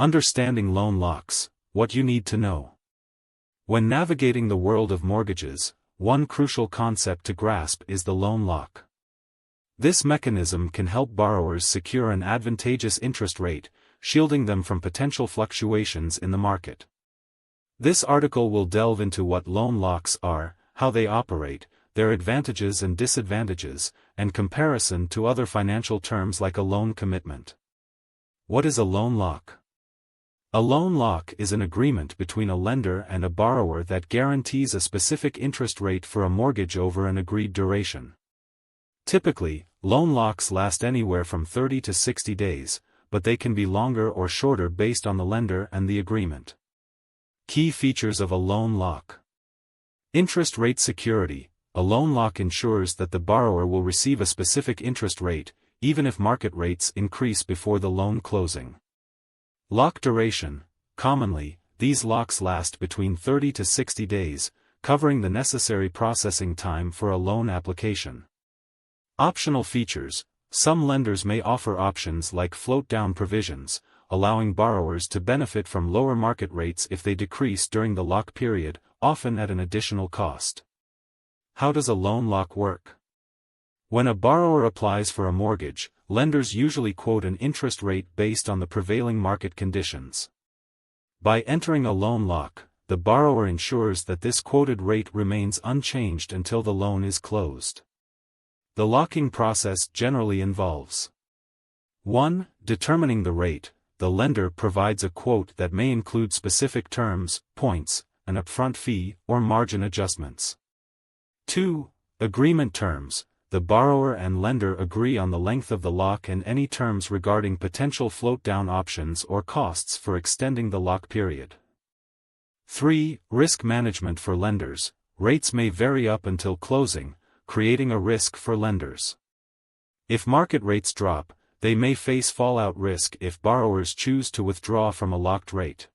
Understanding loan locks, what you need to know. When navigating the world of mortgages, one crucial concept to grasp is the loan lock. This mechanism can help borrowers secure an advantageous interest rate, shielding them from potential fluctuations in the market. This article will delve into what loan locks are, how they operate, their advantages and disadvantages, and comparison to other financial terms like a loan commitment. What is a loan lock? A loan lock is an agreement between a lender and a borrower that guarantees a specific interest rate for a mortgage over an agreed duration. Typically, loan locks last anywhere from 30 to 60 days, but they can be longer or shorter based on the lender and the agreement. Key features of a loan lock. Interest rate security. A loan lock ensures that the borrower will receive a specific interest rate, even if market rates increase before the loan closing. Lock duration. Commonly, these locks last between 30 to 60 days, covering the necessary processing time for a loan application. Optional features. Some lenders may offer options like float-down provisions, allowing borrowers to benefit from lower market rates if they decrease during the lock period, often at an additional cost. How does a loan lock work? When a borrower applies for a mortgage, lenders usually quote an interest rate based on the prevailing market conditions. By entering a loan lock, the borrower ensures that this quoted rate remains unchanged until the loan is closed. The locking process generally involves 1. Determining the rate. The lender provides a quote that may include specific terms, points, an upfront fee, or margin adjustments. 2. Agreement terms. The borrower and lender agree on the length of the lock and any terms regarding potential float-down options or costs for extending the lock period. 3. Risk management for lenders. Rates may vary up until closing, creating a risk for lenders. If market rates drop, they may face fallout risk if borrowers choose to withdraw from a locked rate.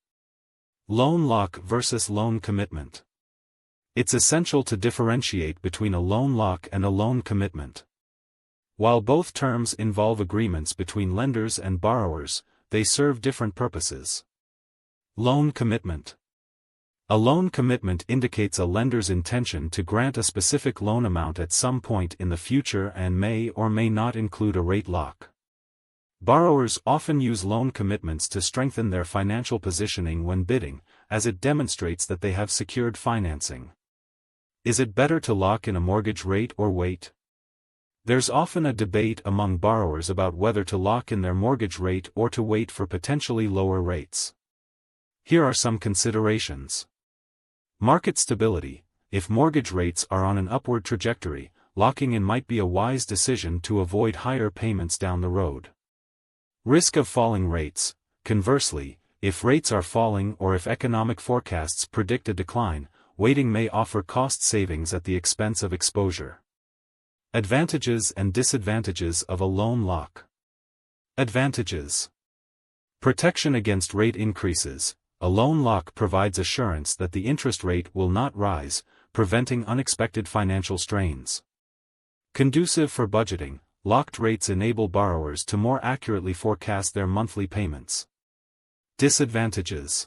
Loan lock versus loan commitment. It's essential to differentiate between a loan lock and a loan commitment. While both terms involve agreements between lenders and borrowers, they serve different purposes. Loan commitment. A loan commitment indicates a lender's intention to grant a specific loan amount at some point in the future and may or may not include a rate lock. Borrowers often use loan commitments to strengthen their financial positioning when bidding, as it demonstrates that they have secured financing. Is it better to lock in a mortgage rate or wait? There's often a debate among borrowers about whether to lock in their mortgage rate or to wait for potentially lower rates. Here are some considerations. Market stability. If mortgage rates are on an upward trajectory, locking in might be a wise decision to avoid higher payments down the road. Risk of falling rates. Conversely, if rates are falling or if economic forecasts predict a decline, waiting may offer cost savings at the expense of exposure. Advantages and disadvantages of a loan lock. Advantages. Protection against rate increases. A loan lock provides assurance that the interest rate will not rise, preventing unexpected financial strains. Conducive for budgeting. Locked rates enable borrowers to more accurately forecast their monthly payments. Disadvantages.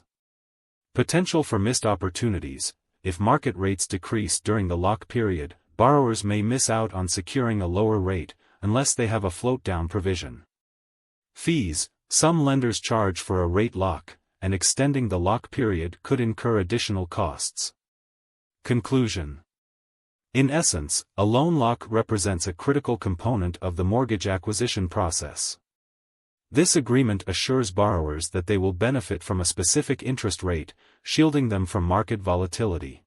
Potential for missed opportunities. If market rates decrease during the lock period, borrowers may miss out on securing a lower rate, unless they have a float-down provision. Fees. Some lenders charge for a rate lock, and extending the lock period could incur additional costs. Conclusion. In essence, a loan lock represents a critical component of the mortgage acquisition process. This agreement assures borrowers that they will benefit from a specific interest rate, shielding them from market volatility.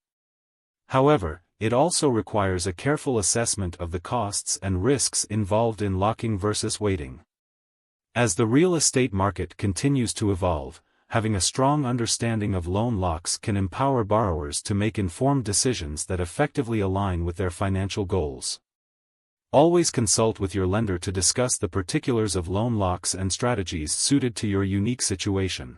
However, it also requires a careful assessment of the costs and risks involved in locking versus waiting. As the real estate market continues to evolve, having a strong understanding of loan locks can empower borrowers to make informed decisions that effectively align with their financial goals. Always consult with your lender to discuss the particulars of loan locks and strategies suited to your unique situation.